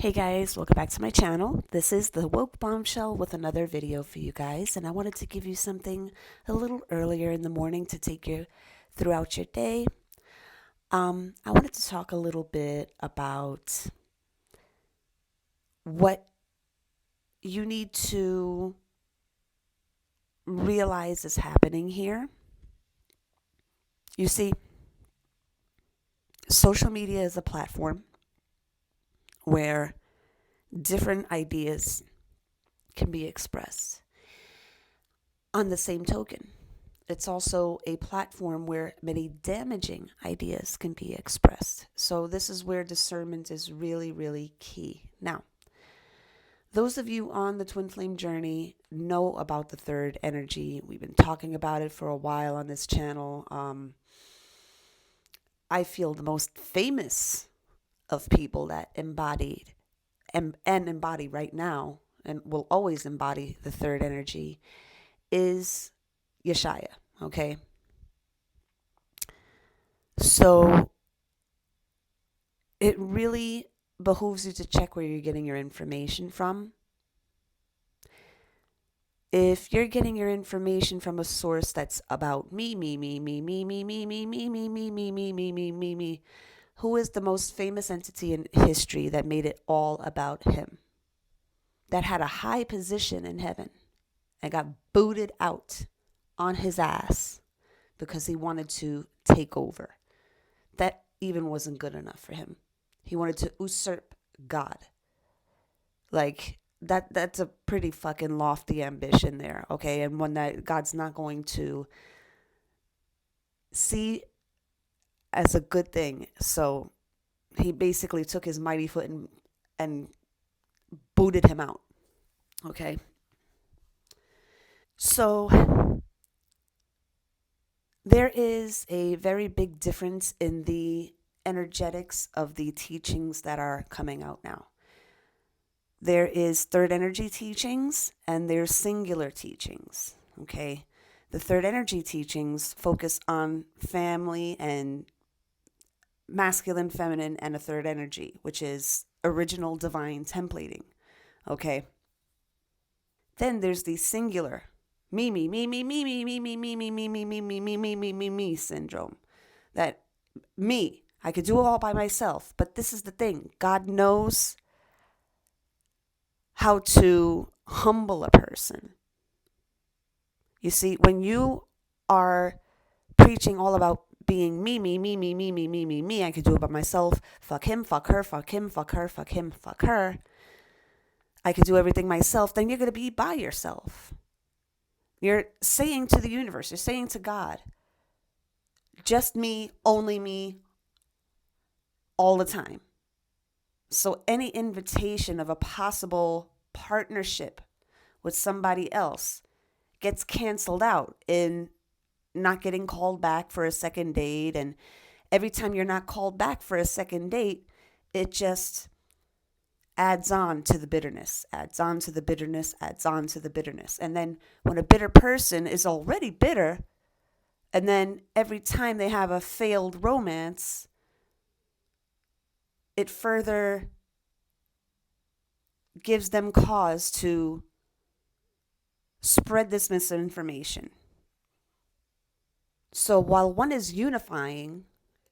Hey guys, welcome back to my channel. This is the Woke Bombshell with another video for you guys, and I wanted to give you something a little earlier in the morning to take you throughout your day. I wanted to talk a little bit about what you need to realize is happening here. You see, social media is a platform where different ideas can be expressed. On the same token, it's also a platform where many damaging ideas can be expressed. So, this is where discernment is really, really key. Now, those of you on the twin flame journey know about the third energy. We've been talking about it for a while on this channel. I feel the most famous of people that embodied and embody right now and will always embody the third energy is Yeshaya. Okay. So it really behooves you to check where you're getting your information from. If you're getting your information from a source that's about me, who is the most famous entity in history that made it all about him? That had a high position in heaven and got booted out on his ass because he wanted to take over. That even wasn't good enough for him. He wanted to usurp God. Like that's a pretty fucking lofty ambition there, okay? And one that God's not going to see as a good thing. So he basically took his mighty foot and booted him out. Okay? So there is a very big difference in the energetics of the teachings that are coming out now. There is third energy teachings and there's singular teachings. Okay? The third energy teachings focus on family and masculine, feminine, and a third energy, which is original divine templating. Okay? Then there's the singular me syndrome. That me, I could do it all by myself. But this is the thing. God knows how to humble a person. You see, when you are preaching all about being me, I could do it by myself. Fuck him, fuck her, fuck him, fuck her, fuck him, fuck her. I could do everything myself. Then you're going to be by yourself. You're saying to the universe, you're saying to God, just me, only me, all the time. So any invitation of a possible partnership with somebody else gets canceled out in not getting called back for a second date. And every time you're not called back for a second date, it just adds on to the bitterness, adds on to the bitterness, adds on to the bitterness. And then when a bitter person is already bitter, and then every time they have a failed romance, it further gives them cause to spread this misinformation. So while one is unifying,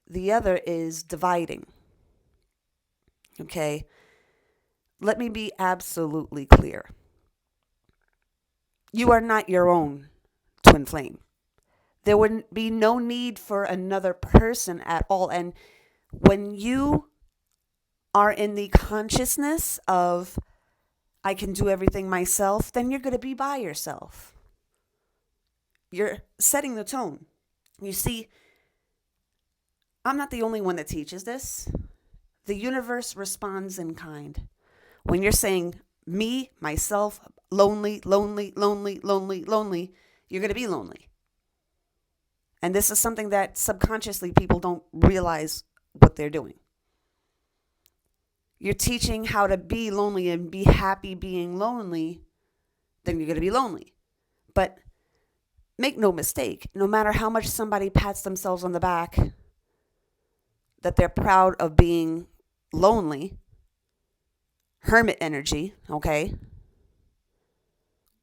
the other is dividing. Okay? Let me be absolutely clear. You are not your own twin flame. There would be no need for another person at all. And when you are in the consciousness of, I can do everything myself, then you're going to be by yourself. You're setting the tone. You see, I'm not the only one that teaches this. The universe responds in kind. When you're saying, me, myself, lonely, lonely, lonely, lonely, lonely, you're going to be lonely. And this is something that subconsciously people don't realize what they're doing. You're teaching how to be lonely and be happy being lonely, then you're going to be lonely. But make no mistake, no matter how much somebody pats themselves on the back that they're proud of being lonely, hermit energy, okay,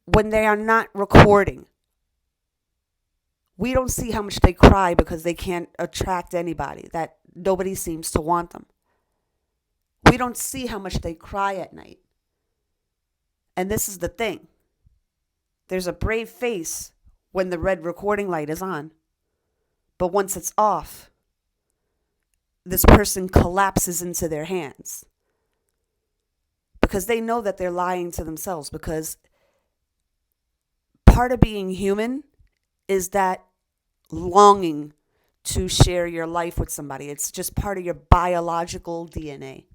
when they are not recording, we don't see how much they cry because they can't attract anybody, that nobody seems to want them. We don't see how much they cry at night. And this is the thing. There's a brave face when the red recording light is on. But once it's off, this person collapses into their hands. Because they know that they're lying to themselves. Because part of being human is that longing to share your life with somebody. It's just part of your biological DNA.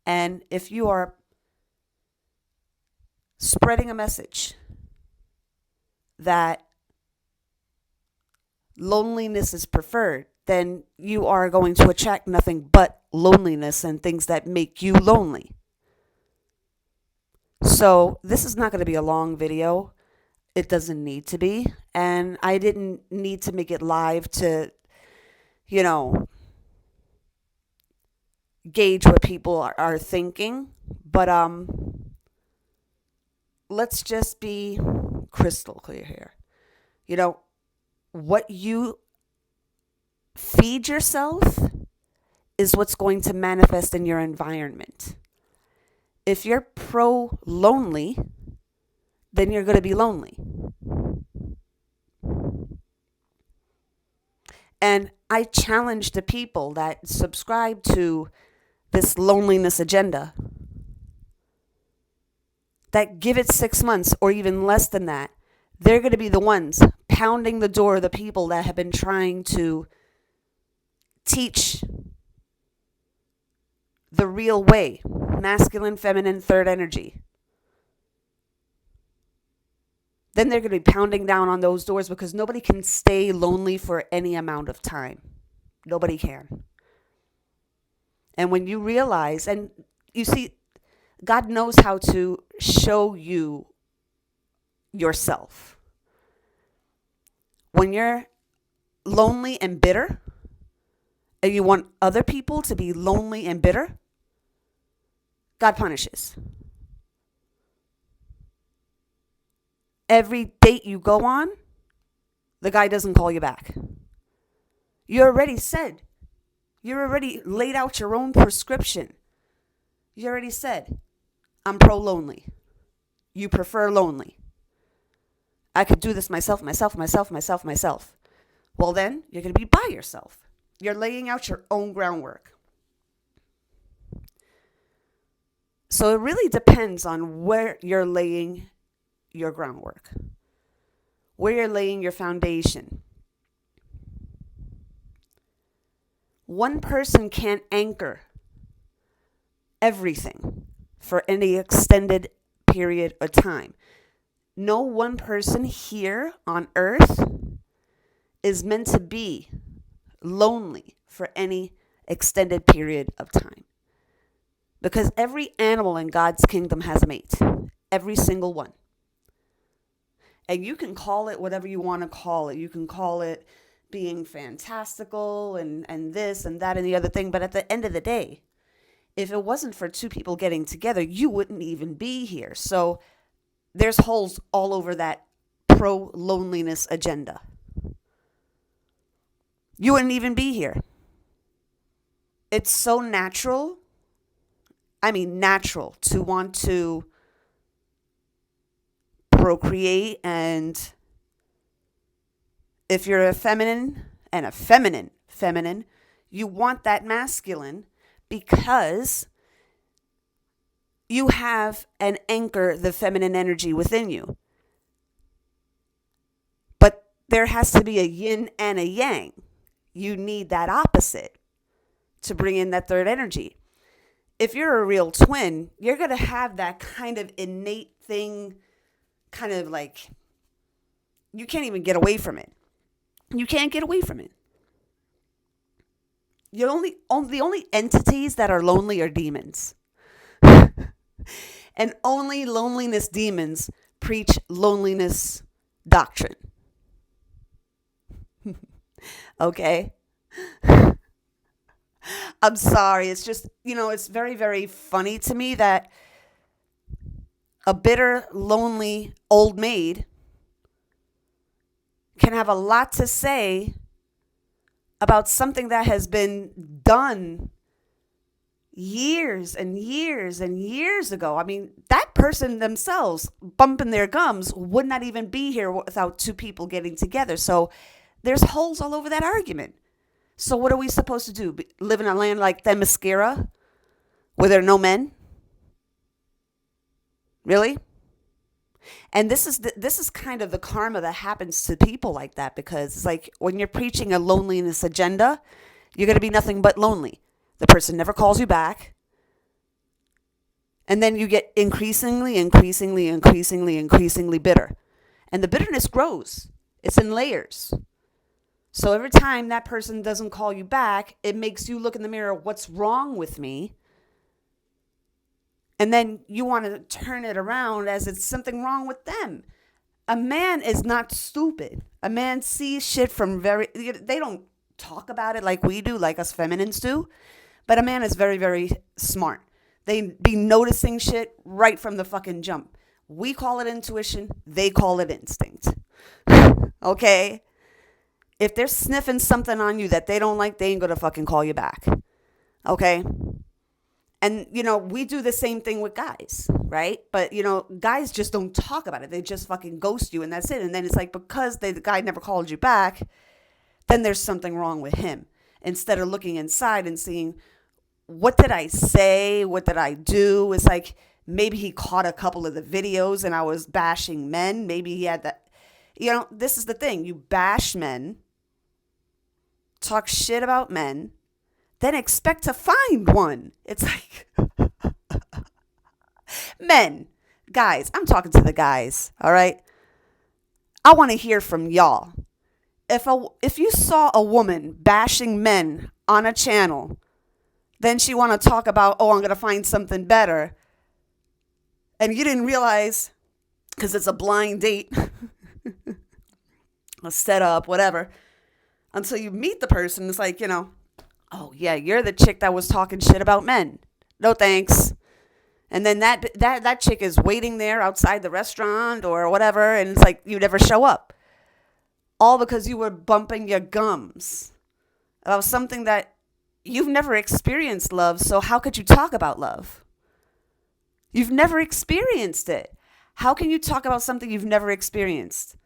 And if you are spreading a message that loneliness is preferred, then you are going to attract nothing but loneliness and things that make you lonely. So this is not going to be a long video. It doesn't need to be. And I didn't need to make it live to, gauge what people are thinking. But let's just be crystal clear here. What you feed yourself is what's going to manifest in your environment. If you're pro-lonely, then you're going to be lonely. And I challenge the people that subscribe to this loneliness agenda, that give it 6 months or even less than that, they're going to be the ones pounding the door of the people that have been trying to teach the real way, masculine, feminine, third energy. Then they're going to be pounding down on those doors because nobody can stay lonely for any amount of time. Nobody can. And when you realize, and you see, God knows how to show you yourself. When you're lonely and bitter, and you want other people to be lonely and bitter, God punishes. Every date you go on, the guy doesn't call you back. You already laid out your own prescription. You already said, I'm pro-lonely. You prefer lonely. I could do this myself. Well, then you're going to be by yourself. You're laying out your own groundwork. So it really depends on where you're laying your groundwork, where you're laying your foundation. One person can't anchor everything for any extended period of time. No one person here on earth is meant to be lonely for any extended period of time. Because every animal in God's kingdom has a mate. Every single one. And you can call it whatever you want to call it. You can call it being fantastical and this and that and the other thing. But at the end of the day, if it wasn't for two people getting together, you wouldn't even be here. So there's holes all over that pro-loneliness agenda. You wouldn't even be here. It's so natural. Natural to want to procreate, and if you're a feminine and a feminine, you want that masculine because you have an anchor, the feminine energy within you. But there has to be a yin and a yang. You need that opposite to bring in that third energy. If you're a real twin, you're going to have that kind of innate thing, kind of like, you can't even get away from it. You can't get away from it. The only entities that are lonely are demons. And only loneliness demons preach loneliness doctrine. Okay? I'm sorry. It's just, it's very, very funny to me that a bitter, lonely old maid can have a lot to say about something that has been done years and years and years ago. I mean, that person themselves bumping their gums would not even be here without two people getting together. So there's holes all over that argument. So what are we supposed to do? Live in a land like Themyscira where there are no men? Really? And this is kind of the karma that happens to people like that, because it's like when you're preaching a loneliness agenda, you're going to be nothing but lonely. The person never calls you back. And then you get increasingly bitter. And the bitterness grows. It's in layers. So every time that person doesn't call you back, it makes you look in the mirror, what's wrong with me? And then you want to turn it around as it's something wrong with them. A man is not stupid. A man sees shit from they don't talk about it like we do, like us feminines do. But a man is very, very smart. They be noticing shit right from the fucking jump. We call it intuition. They call it instinct. Okay? If they're sniffing something on you that they don't like, they ain't going to fucking call you back. Okay? And, we do the same thing with guys, right? But, guys just don't talk about it. They just fucking ghost you and that's it. And then it's like, because the guy never called you back, then there's something wrong with him. Instead of looking inside and seeing, what did I say? What did I do? It's like, maybe he caught a couple of the videos and I was bashing men. Maybe he had that. This is the thing. You bash men, talk shit about men, then expect to find one. It's like, men, guys, I'm talking to the guys, all right? I want to hear from y'all. If you saw a woman bashing men on a channel, then she want to talk about, I'm going to find something better, and you didn't realize, because it's a blind date, a setup, whatever, until you meet the person, it's like, oh yeah, you're the chick that was talking shit about men. No thanks. And then that chick is waiting there outside the restaurant or whatever, and it's like you never show up. All because you were bumping your gums about something that you've never experienced love, so how could you talk about love? You've never experienced it. How can you talk about something you've never experienced?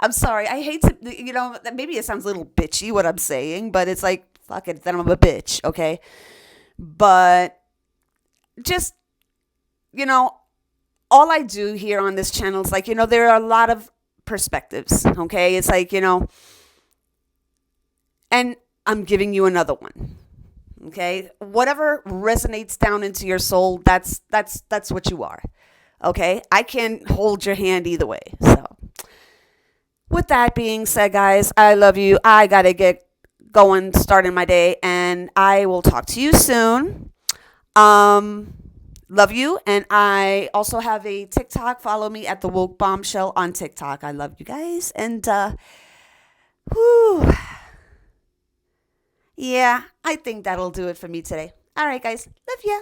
I'm sorry. I hate to, maybe it sounds a little bitchy what I'm saying, but it's like, fuck it, then I'm a bitch, okay? But just, all I do here on this channel is like, there are a lot of perspectives, okay? It's like, and I'm giving you another one, okay? Whatever resonates down into your soul, that's what you are, okay? I can't hold your hand either way, so. With that being said, guys, I love you. I got to get going, starting my day, and I will talk to you soon. Love you. And I also have a TikTok. Follow me at The Woke Bombshell on TikTok. I love you guys. And, yeah, I think that'll do it for me today. All right, guys. Love ya.